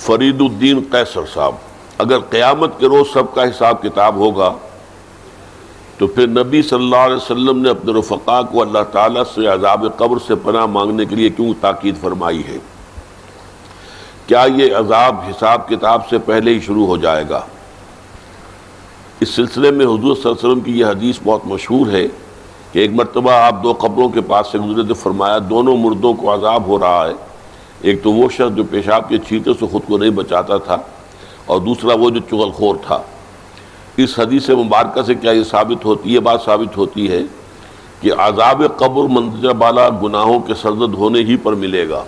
فرید الدین قیصر صاحب، اگر قیامت کے روز سب کا حساب کتاب ہوگا تو پھر نبی صلی اللہ علیہ وسلم نے اپنے رفقاء کو اللہ تعالیٰ سے عذاب قبر سے پناہ مانگنے کے لیے کیوں تاکید فرمائی ہے؟ کیا یہ عذاب حساب کتاب سے پہلے ہی شروع ہو جائے گا؟ اس سلسلے میں حضور صلی اللہ علیہ وسلم کی یہ حدیث بہت مشہور ہے کہ ایک مرتبہ آپ دو قبروں کے پاس سے گزرے تو فرمایا دونوں مردوں کو عذاب ہو رہا ہے، ایک تو وہ شخص جو پیشاب کے چھینٹے سے خود کو نہیں بچاتا تھا، اور دوسرا وہ جو چغل خور تھا۔ اس حدیث مبارکہ سے کیا یہ بات ثابت ہوتی ہے کہ عذاب قبر مندرجہ بالا گناہوں کے سرزد ہونے ہی پر ملے گا؟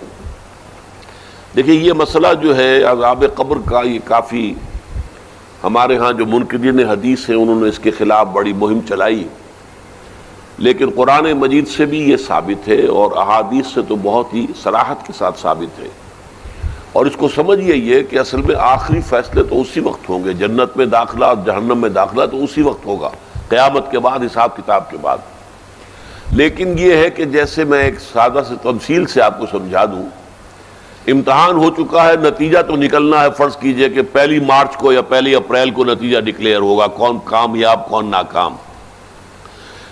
دیکھیں، یہ مسئلہ جو ہے عذاب قبر کا، یہ کافی ہمارے ہاں جو منکرین حدیث ہیں انہوں نے اس کے خلاف بڑی مہم چلائی، لیکن قرآن مجید سے بھی یہ ثابت ہے اور احادیث سے تو بہت ہی صراحت کے ساتھ ثابت ہے۔ اور اس کو سمجھیے یہ کہ اصل میں آخری فیصلے تو اسی وقت ہوں گے، جنت میں داخلہ اور جہنم میں داخلہ تو اسی وقت ہوگا، قیامت کے بعد، حساب کتاب کے بعد۔ لیکن یہ ہے کہ جیسے میں ایک سادہ سے تمثیل سے آپ کو سمجھا دوں، امتحان ہو چکا ہے، نتیجہ تو نکلنا ہے۔ فرض کیجئے کہ 1 مارچ کو یا 1 اپریل کو نتیجہ ڈکلیئر ہوگا، کون کامیاب کون ناکام۔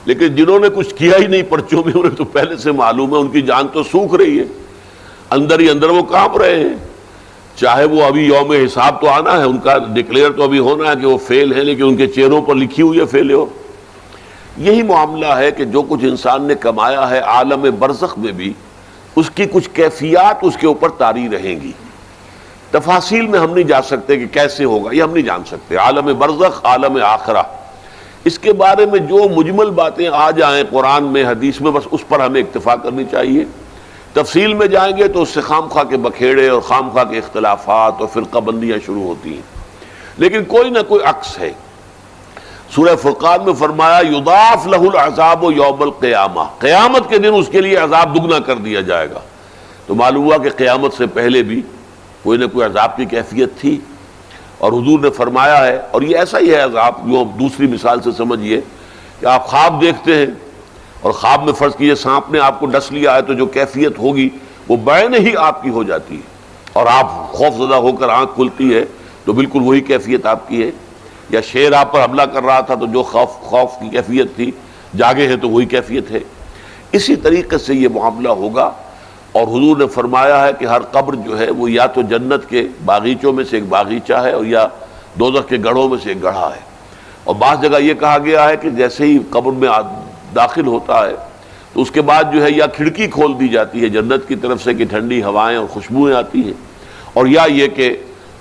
لیکن جنہوں نے کچھ کیا ہی نہیں پرچوں میں، انہیں تو پہلے سے معلوم ہے، ان کی جان تو سوکھ رہی ہے، اندر ہی اندر وہ کانپ رہے ہیں۔ چاہے وہ ابھی یوم حساب تو آنا ہے، ان کا ڈکلیئر تو ابھی ہونا ہے کہ وہ فیل ہے، لیکن ان کے چہروں پر لکھی ہوئی ہے فیلیور۔ یہی معاملہ ہے کہ جو کچھ انسان نے کمایا ہے عالم برزخ میں بھی اس کی کچھ کیفیات اس کے اوپر طاری رہیں گی۔ تفاصیل میں ہم نہیں جا سکتے کہ کیسے ہوگا، یہ ہم نہیں جان سکتے، عالم برزخ، عالم آخرہ، اس کے بارے میں جو مجمل باتیں آ جائیں قرآن میں حدیث میں، بس اس پر ہمیں اکتفا کرنی چاہیے۔ تفصیل میں جائیں گے تو اس سے خام خواہ کے بکھیڑے اور خام خواہ کے اختلافات اور فرقہ بندیاں شروع ہوتی ہیں، لیکن کوئی نہ کوئی عکس ہے۔ سورہ فرقان میں فرمایا یضاعف لہ العذاب یوم القیامہ، قیامت کے دن اس کے لیے عذاب دگنا کر دیا جائے گا۔ تو معلوم ہوا کہ قیامت سے پہلے بھی کوئی نہ کوئی عذاب کی کیفیت تھی، اور حضور نے فرمایا ہے، اور یہ ایسا ہی ہے عذاب جو دوسری مثال سے سمجھیے کہ آپ خواب دیکھتے ہیں اور خواب میں فرض کیجئے سانپ نے آپ کو ڈس لیا ہے، تو جو کیفیت ہوگی وہ بعین ہی آپ کی ہو جاتی ہے، اور آپ خوف زدہ ہو کر آنکھ کھلتی ہے تو بالکل وہی کیفیت آپ کی ہے۔ یا شیر آپ پر حملہ کر رہا تھا تو جو خوف کی کیفیت تھی، جاگے ہیں تو وہی کیفیت ہے۔ اسی طریقے سے یہ معاملہ ہوگا، اور حضور نے فرمایا ہے کہ ہر قبر جو ہے وہ یا تو جنت کے باغیچوں میں سے ایک باغیچہ ہے اور یا دوزخ کے گڑھوں میں سے ایک گڑھا ہے۔ اور بعض جگہ یہ کہا گیا ہے کہ جیسے ہی قبر میں داخل ہوتا ہے تو اس کے بعد جو ہے یا کھڑکی کھول دی جاتی ہے جنت کی طرف سے کہ ٹھنڈی ہوائیں اور خوشبوئیں آتی ہیں، اور یا یہ کہ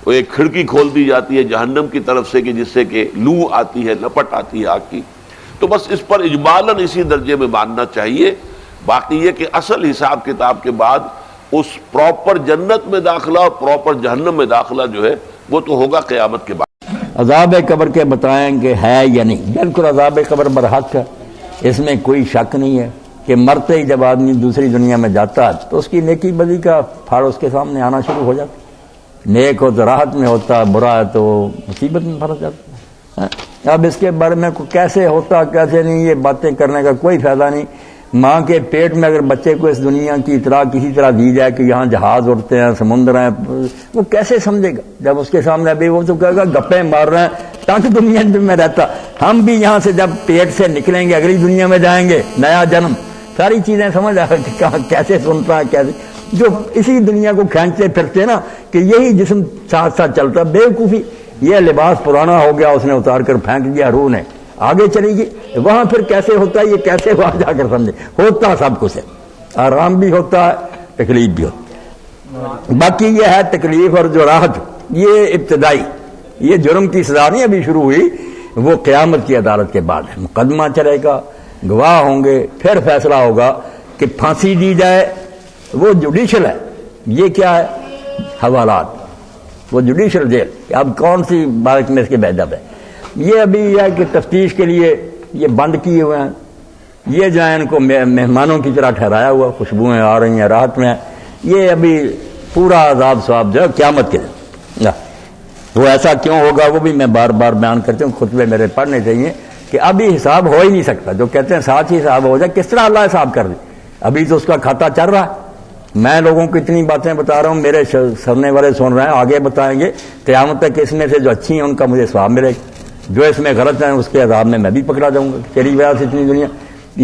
وہ ایک کھڑکی کھول دی جاتی ہے جہنم کی طرف سے کہ جس سے کہ لو آتی ہے، لپٹ آتی ہے آگ کی۔ تو بس اس پر اجمالاً اسی درجے میں ماننا چاہیے۔ باقی یہ کہ اصل حساب کتاب کے بعد اس پراپر جنت میں داخلہ اور پراپر جہنم میں داخلہ جو ہے وہ تو ہوگا قیامت کے بعد۔ عذاب قبر کے بتائیں کہ ہے یا نہیں؟ بالکل عذاب قبر برحق ہے، اس میں کوئی شک نہیں ہے کہ مرتے ہی جب آدمی دوسری دنیا میں جاتا ہے تو اس کی نیکی بدی کا پھاڑ اس کے سامنے آنا شروع ہو جاتا ہے۔ نیک ہو تو راحت میں ہوتا ہے، برا ہے تو مصیبت میں پھنس جاتا ہے۔ اب اس کے بارے میں کیسے ہوتا کیسے نہیں، یہ باتیں کرنے کا کوئی فائدہ نہیں۔ ماں کے پیٹ میں اگر بچے کو اس دنیا کی اطلاع کسی طرح دی جائے کہ یہاں جہاز اڑتے ہیں، سمندر ہیں، وہ کیسے سمجھے گا؟ جب اس کے سامنے ابھی وہ تو کہے گا گپیں مار رہے ہیں، تک دنیا میں رہتا۔ ہم بھی یہاں سے جب پیٹ سے نکلیں گے اگلی دنیا میں جائیں گے، نیا جنم، ساری چیزیں سمجھ آ کہ کیسے سنتا ہے، کیسے جو اسی دنیا کو کھینچتے پھرتے نا کہ یہی جسم ساتھ ساتھ چلتا۔ بیوقوفی، یہ لباس پرانا ہو گیا، اس نے اتار کر پھینک دیا، روح نے آگے چلی گئی، وہاں پھر کیسے ہوتا ہے، یہ کیسے وہاں جا کر سمجھے؟ ہوتا سب کچھ ہے، آرام بھی ہوتا ہے، تکلیف بھی ہوتی ہے۔ باقی یہ ہے تکلیف اور جو راحت، یہ ابتدائی، یہ جرم کی سزا نہیں ابھی شروع ہوئی، وہ قیامت کی عدالت کے بعد ہے۔ مقدمہ چلے گا، گواہ ہوں گے، پھر فیصلہ ہوگا کہ پھانسی دی جائے، وہ جوڈیشل ہے۔ یہ کیا ہے؟ حوالات، وہ جوڈیشل جیل، اب کون سی بارک میں اس کے بہدب ہے۔ یہ ابھی یہ ہے کہ تفتیش کے لیے یہ بند کیے ہوئے ہیں، یہ جو ہے ان کو مہمانوں کی طرح ٹھہرایا ہوا، خوشبوئیں آ رہی ہیں، راحت میں ہے۔ یہ ابھی پورا عذاب ثواب جو ہے قیامت کے دن، وہ ایسا کیوں ہوگا وہ بھی میں بار بار بیان کرتا ہوں، خطبے میرے پڑھنے چاہیے کہ ابھی حساب ہو ہی نہیں سکتا۔ جو کہتے ہیں ساتھ ہی حساب ہو جائے، کس طرح اللہ حساب کر دے؟ ابھی تو اس کا کھاتا چل رہا ہے، میں لوگوں کو اتنی باتیں بتا رہا ہوں، میرے سننے والے سن رہے ہیں، آگے بتائیں گے قیامت تک اس میں سے جو اچھی ہیں ان کا مجھے ثواب ملے گا، جو اس میں غلط ہیں اس کے عذاب میں بھی پکڑا جاؤں گا، تیری وجہ سے اتنی دنیا۔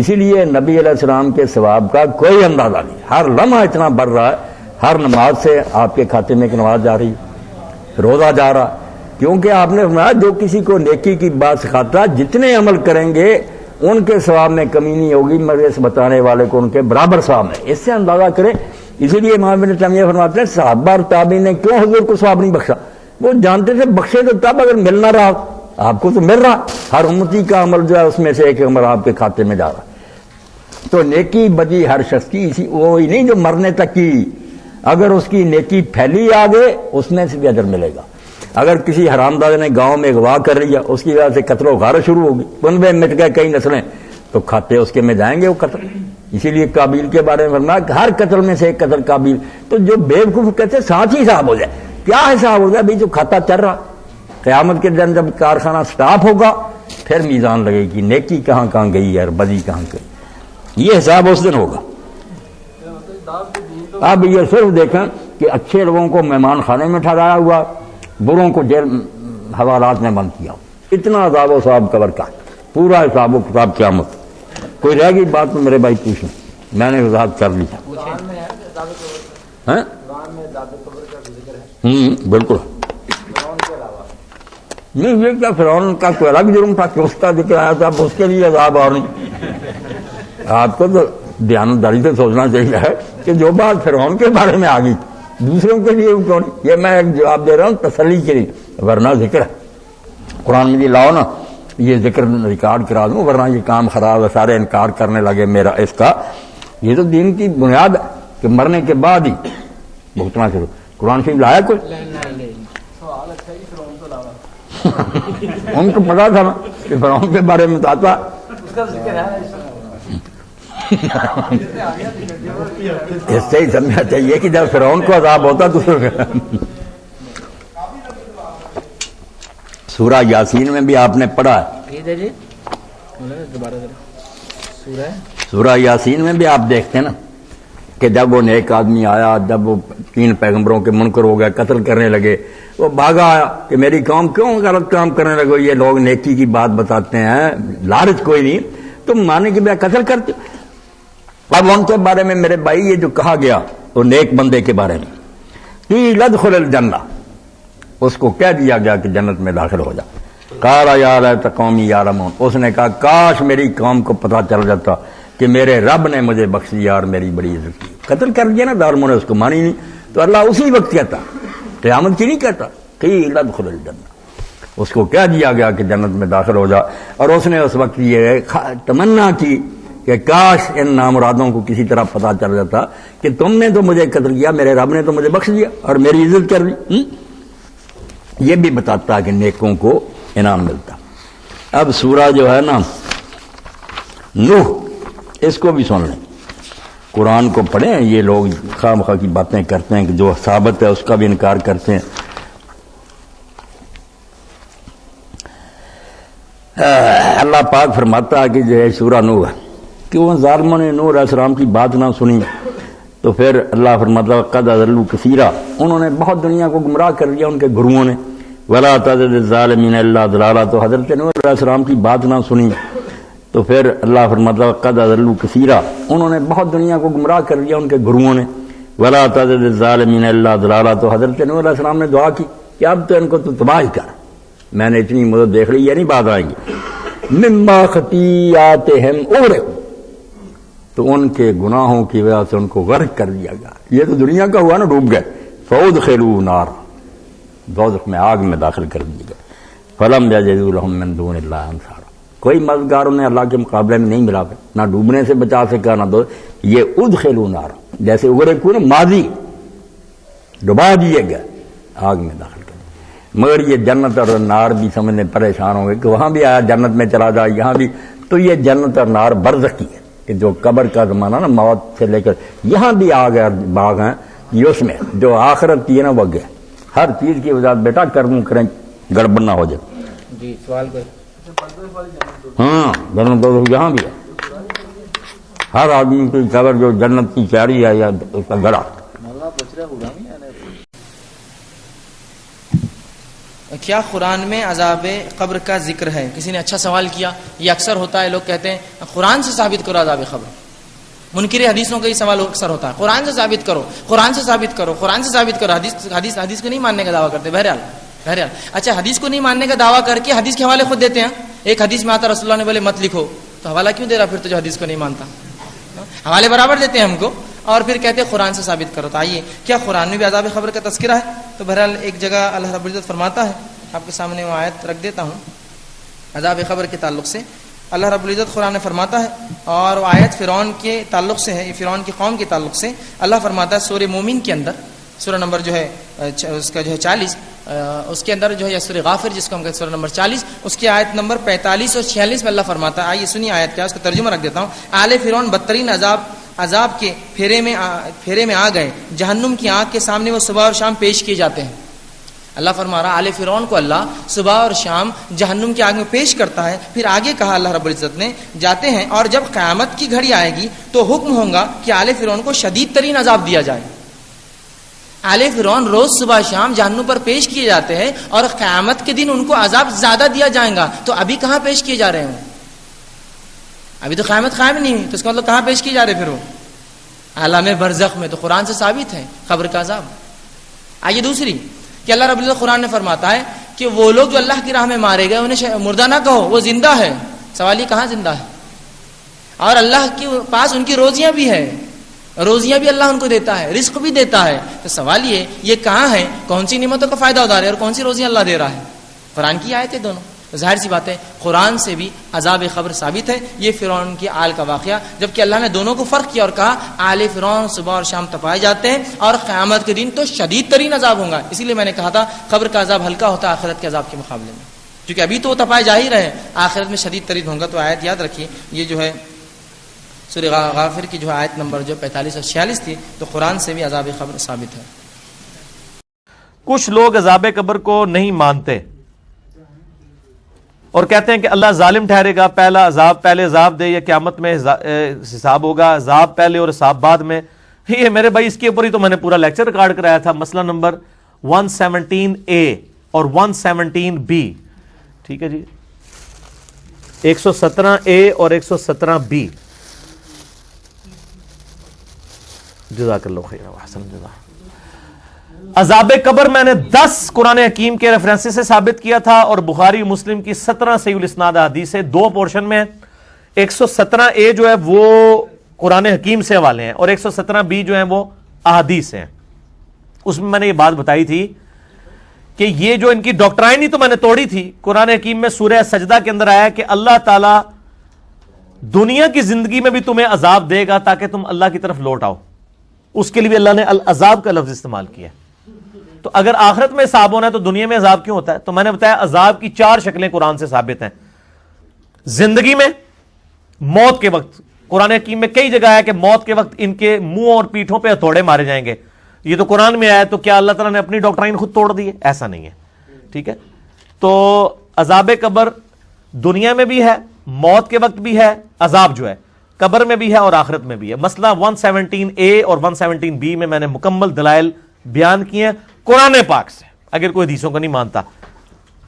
اسی لیے نبی علیہ السلام کے ثواب کا کوئی اندازہ نہیں، ہر لمحہ اتنا بڑھ رہا ہے، ہر نماز سے آپ کے کھاتے میں ایک نماز جا رہی ہے، روزہ جا رہا، کیونکہ آپ نے فرمایا جو کسی کو نیکی کی بات سکھاتا جتنے عمل کریں گے ان کے ثواب میں کمی نہیں ہوگی مگر اس بتانے والے کو ان کے برابر ثواب ہے۔ اس سے اندازہ کریں۔ اسی لیے امام ابن تیمیہ فرماتے ہیں صحابہ اور تابعین نے کیوں حضور کو ثواب نہیں بخشا؟ وہ جانتے تھے بخشے تو تب اگر مل نہ رہا، آپ کو تو مل رہا، ہر امتی کا عمل جو ہے اس میں سے ایک عمل آپ کے کھاتے میں جا رہا۔ تو نیکی بدی ہر شخص کی اسی وہی نہیں جو مرنے تک کی، اگر اس کی نیکی پھیلی آگے اس میں سے بھی اجر ملے گا۔ اگر کسی حرامزادے نے گاؤں میں اغوا کر لیا، اس کی وجہ سے قتل و غارت شروع ہوگی، ان میں مٹ گئے کئی نسلیں، تو کھاتے اس کے میں جائیں گے وہ قتل۔ اسی لیے قابیل کے بارے میں فرمایا کہ ہر قتل میں سے ایک قتل قابیل۔ تو جو بے وقوف کہتے ہیں ساتھ ہی حساب ہو جائے، کیا حساب ہو جائے بھائی؟ جو کھاتا چل رہا، قیامت کے دن جب کارخانہ سٹاپ ہوگا پھر میزان لگے گی، نیکی کہاں کہاں گئی ہے اور بدی کہاں گئی، یہ حساب اس دن ہوگا۔ اب یہ صرف دیکھیں کہ اچھے لوگوں کو مہمان خانے میں ٹھہرایا ہوا، بروں کو جیل حوالات میں بند کیا، اتنا عذاب و ثواب قبر کا، پورا حساب و کتاب قیامت۔ کوئی رہ گئی بات تو میرے بھائی پوچھیں، میں نے وضاحت کر لی۔ بالکل نہیں، یہ کیا فرعون کا کوئی الگ جرم تھا کہ اس کا ذکر آیا تھا، اس کے لیے عذاب اور نہیں؟ آپ کو تو دیانتداری سے سوچنا چاہیے کہ جو بات فرعون کے بارے میں آ گئی دوسروں کے لیے کیوں نہیں؟ یہ میں ایک جواب دے رہا ہوں تسلی کے لیے، ورنہ ذکر ہے قرآن میں لاؤ نا، یہ ذکر ریکارڈ کرا دوں، ورنہ یہ کام خراب ہے، سارے انکار کرنے لگے میرا اس کا۔ یہ تو دین کی بنیاد ہے کہ مرنے کے بعد ہی بھگتنا شروع۔ قرآن شریف لایا کوئی؟ ان کو پتا تھا نا کہ فرعون کے بارے میں تو آتا۔ اس سے ہی سمجھنا چاہیے کہ جب فرعون کو عذاب ہوتا تو سورہ یاسین میں بھی آپ نے پڑھا ہے، سورہ یاسین میں بھی آپ دیکھتے ہیں نا کہ جب وہ نیک آدمی آیا، جب وہ 3 پیغمبروں کے منکر ہو گئے، قتل کرنے لگے، وہ بھاگا آیا کہ میری قوم کیوں غلط کام کرنے لگے، یہ لوگ نیکی کی بات بتاتے ہیں، لالچ کوئی نہیں، تم مانے کے بیا قتل کرتے۔ اب ان کے بارے میں میرے بھائی یہ جو کہا گیا وہ نیک بندے کے بارے میں، قیل ادخل الجنہ، اس کو کہہ دیا گیا کہ جنت میں داخل ہو جا۔ قال یا لیت قومی یعلمون، اس نے کہا کاش میری قوم کو پتہ چل جاتا کہ میرے رب نے مجھے بخش دیا اور میری بڑی عزت کی۔ قتل کر دیا نا، ظالموں نے اس کو مانی نہیں، تو اللہ اسی وقت کہتا، قیامت کی نہیں کہتا، قیل ادخل الجنہ، اس کو کہہ دیا گیا کہ جنت میں داخل ہو جا۔ اور اس نے اس وقت یہ تمنا کی کہ کاش ان نامرادوں کو کسی طرح پتہ چل جاتا کہ تم نے تو مجھے قتل کیا، میرے رب نے تو مجھے بخش دیا اور میری عزت کر دی۔ یہ بھی بتاتا کہ نیکوں کو انعام ملتا۔ اب سورہ جو ہے نا نوح، اس کو بھی سن لیں، قرآن کو پڑھیں۔ یہ لوگ خواہ مخواہ کی باتیں کرتے ہیں کہ جو ثابت ہے اس کا بھی انکار کرتے ہیں۔ اللہ پاک فرماتا ہے کہ جو ہے سورہ نوح ہے کہ وہ ظالموں نے نوح علیہ السلام کی بات نہ سنی، تو پھر اللہ فرماتا ہے قد اضلوا کثیرا، انہوں نے بہت دنیا کو گمراہ کر دیا ان کے گروؤں نے۔ ولا تزد الظالمین الا ضلالا، تو حضرت نوح علیہ السلام کی بات نہ سنی، تو پھر اللہ فرماتا ہے قد اضلوا کثیرا، انہوں نے بہت دنیا کو گمراہ کر دیا ان کے گروؤں نے۔ ولا تزد الظالمین الا ضلالا، تو حضرت نوح علیہ السلام نے دعا کی کہ اب تو ان کو تو تباہ کر، میں نے اتنی مدد دیکھ لی، یہ نہیں بات آئیں گی۔ مما خطیئاتہم اغرقوا، تو ان کے گناہوں کی وجہ سے ان کو غرق کر دیا گیا۔ یہ تو دنیا کا ہوا نا، ڈوب گئے۔ فادخلوا نار، دوزخ میں آگ میں داخل کر دیے گئے۔ فلم یجدوا لهم من دون اللہ انصارا، کوئی مددگار انہیں اللہ کے مقابلے میں نہیں ملا، نہ ڈوبنے سے بچا سکا نہ دو۔ یہ ادخلوا نار، جیسے اغرقوا نا ماضی، ڈبا دیے گئے، آگ میں داخل کر دیا۔ مگر یہ جنت اور نار بھی سمجھنے پریشان ہوں گے کہ وہاں بھی آیا جنت میں چلا جائے، یہاں بھی، تو یہ جنت اور نار برزخی ہے کہ جو قبر کا زمانہ نا، موت سے لے کر یہاں بھی آ گیا باغ ہیں، یہ اس میں جو آخرت کی ہے نا وہ گیا۔ ہر چیز کی وجہ بیٹا کروں کریں گڑبڑ نہ ہو جائے۔ جی سوال کر، ہاں جنت یہاں بھی ہے، ہر آدمی کی قبر جو جنت کی چاری ہے یا اس کا گڑا. کیا قرآن میں عذاب قبر کا ذکر ہے؟ کسی نے اچھا سوال کیا. یہ اکثر ہوتا ہے، لوگ کہتے ہیں قرآن سے ثابت کرو عذاب قبر. منکر حدیثوں کا یہ سوال اکثر ہوتا ہے، قرآن سے ثابت کرو، قرآن سے ثابت کرو، قرآن سے ثابت کرو. حدیث کو نہیں ماننے کا دعویٰ کرتے. بہرحال اچھا، حدیث کو نہیں ماننے کا دعویٰ کر کے حدیث کے حوالے خود دیتے ہیں. ایک حدیث میں آتا رسول اللہ نے بولے مت لکھو، تو حوالہ کیوں دے رہا پھر تو جو حدیث کو نہیں مانتا؟ حوالے برابر دیتے ہیں ہم کو اور پھر کہتے ہیں قرآن سے ثابت کرو. تو آئیے، کیا قرآن میں بھی عذاب قبر کا تذکرہ ہے؟ تو بہرحال ایک جگہ اللہ رب العزت فرماتا ہے، آپ کے سامنے وہ آیت رکھ دیتا ہوں عذاب قبر کے تعلق سے. اللہ رب العزت قرآن میں فرماتا ہے، اور وہ آیت فرعون کے تعلق سے ہے، فرعون کی قوم کے تعلق سے. اللہ فرماتا ہے سورہ مومن کے اندر، سورہ نمبر جو ہے اس کا جو ہے 40، اس کے اندر جو ہے یا سورہ غافر جس کو ہم کہتے ہیں سورہ نمبر 40، اس کی آیت نمبر 45 اور 46 میں اللہ فرماتا ہے. آئیے سنیے آیت کیا، اس کا ترجمہ رکھ دیتا ہوں. آل فرعون بدترین عذاب کے پھیرے میں آ گئے، جہنم کی آنکھ کے سامنے وہ صبح اور شام پیش کیے جاتے ہیں. اللہ فرما رہا آل فرعون کو اللہ صبح اور شام جہنم کی آگ میں پیش کرتا ہے. پھر آگے کہا اللہ رب العزت نے، جاتے ہیں اور جب قیامت کی گھڑی آئے گی تو حکم ہوگا کہ آل فرعون کو شدید ترین عذاب دیا جائے. آل فرعون روز صبح شام جہنم پر پیش کیے جاتے ہیں اور قیامت کے دن ان کو عذاب زیادہ دیا جائے گا. تو ابھی کہاں پیش کیے جا رہے ہیں؟ ابھی تو قیامت قائم نہیں ہوئی، تو اس کا مطلب کہاں پیش کیے جا رہے پھر وہ؟ عالم برزخ میں. تو قرآن سے ثابت ہے قبر کا عذاب. آئیے دوسری کہ اللہ رب العزت قرآن نے فرماتا ہے کہ وہ لوگ جو اللہ کی راہ میں مارے گئے انہیں مردہ نہ کہو، وہ زندہ ہے. سوال یہ کہاں زندہ ہے؟ اور اللہ کے پاس ان کی روزیاں بھی ہے، روزیاں بھی اللہ ان کو دیتا ہے، رزق بھی دیتا ہے. تو سوال یہ کہاں ہے؟ کون سی نعمتوں کا فائدہ اٹھا رہے ہیں اور کون سی روزیاں اللہ دے رہا ہے؟ قرآن کی آیت ہے دونوں. ظاہر سی بات ہے قرآن سے بھی عذاب قبر ثابت ہے. یہ فرعون کی آل کا واقعہ، جبکہ اللہ نے دونوں کو فرق کیا اور کہا آل فرعون صبح اور شام تپائے جاتے ہیں اور قیامت کے دن تو شدید ترین عذاب ہوگا. اسی لیے میں نے کہا تھا قبر کا عذاب ہلکا ہوتا ہے آخرت کے عذاب کے مقابلے میں، کیونکہ ابھی تو وہ تپائے جا ہی رہے، آخرت میں شدید ترین ہوگا. تو آیت یاد رکھیے، یہ جو ہے سورہ غافر کی جو آیت نمبر جو 45 اور 46 تھی، تو قرآن سے بھی عذاب قبر ثابت ہے. کچھ لوگ عذاب قبر کو نہیں مانتے اور کہتے ہیں کہ اللہ ظالم ٹھہرے گا، پہلے عذاب دے یا قیامت میں حساب ہوگا، عذاب پہلے اور حساب بعد میں. یہ میرے بھائی اس کے اوپر ہی تو میں نے پورا لیکچر ریکارڈ کرایا تھا، مسئلہ نمبر 117A اور 117B. ٹھیک ہے جی، 117A اور 117B. جزاک اللہ خیر وحسن جزاک. عذاب قبر میں نے 10 قرآن حکیم کے ریفرنس سے ثابت کیا تھا اور بخاری مسلم کی 17 صحیح الاسناد احادیث سے 2 پورشن میں. 117A جو ہے وہ قرآن حکیم سے حوالے ہیں اور 117B جو ہیں وہ احادیث ہیں. اس میں نے یہ بات بتائی تھی کہ یہ جو ان کی ڈاکٹرائن ہی تو میں نے توڑی تھی. قرآن حکیم میں سورہ سجدہ کے اندر آیا کہ اللہ تعالی دنیا کی زندگی میں بھی تمہیں عذاب دے گا تاکہ تم اللہ کی طرف لوٹ آؤ. اس کے لیے اللہ نے العذاب کا لفظ استعمال کیا. تو اگر آخرت میں حساب ہونا ہے تو دنیا میں عذاب کیوں ہوتا ہے؟ تو میں نے بتایا عذاب کی 4 شکلیں قرآن سے ثابت ہیں. زندگی میں، موت کے وقت، قرآن حکیم میں کئی جگہ ہے کہ موت کے وقت ان کے منہ اور پیٹھوں پہ ہتھوڑے مارے جائیں گے. یہ تو قرآن میں آیا، تو کیا اللہ تعالیٰ نے اپنی ڈاکٹرائن خود توڑ دی ہے؟ ایسا نہیں ہے. ٹھیک ہے، تو عذاب قبر دنیا میں بھی ہے، موت کے وقت بھی ہے، عذاب جو ہے قبر میں بھی ہے اور آخرت میں بھی ہے. مسئلہ 117A اور 117B میں نے مکمل دلائل بیان کیے ہیں قرآن پاک سے، اگر کوئی حدیثوں کو نہیں مانتا.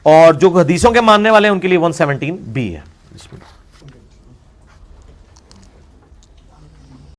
اور جو حدیثوں کے ماننے والے ہیں ان کے لیے 117B ہے. بسم اللہ.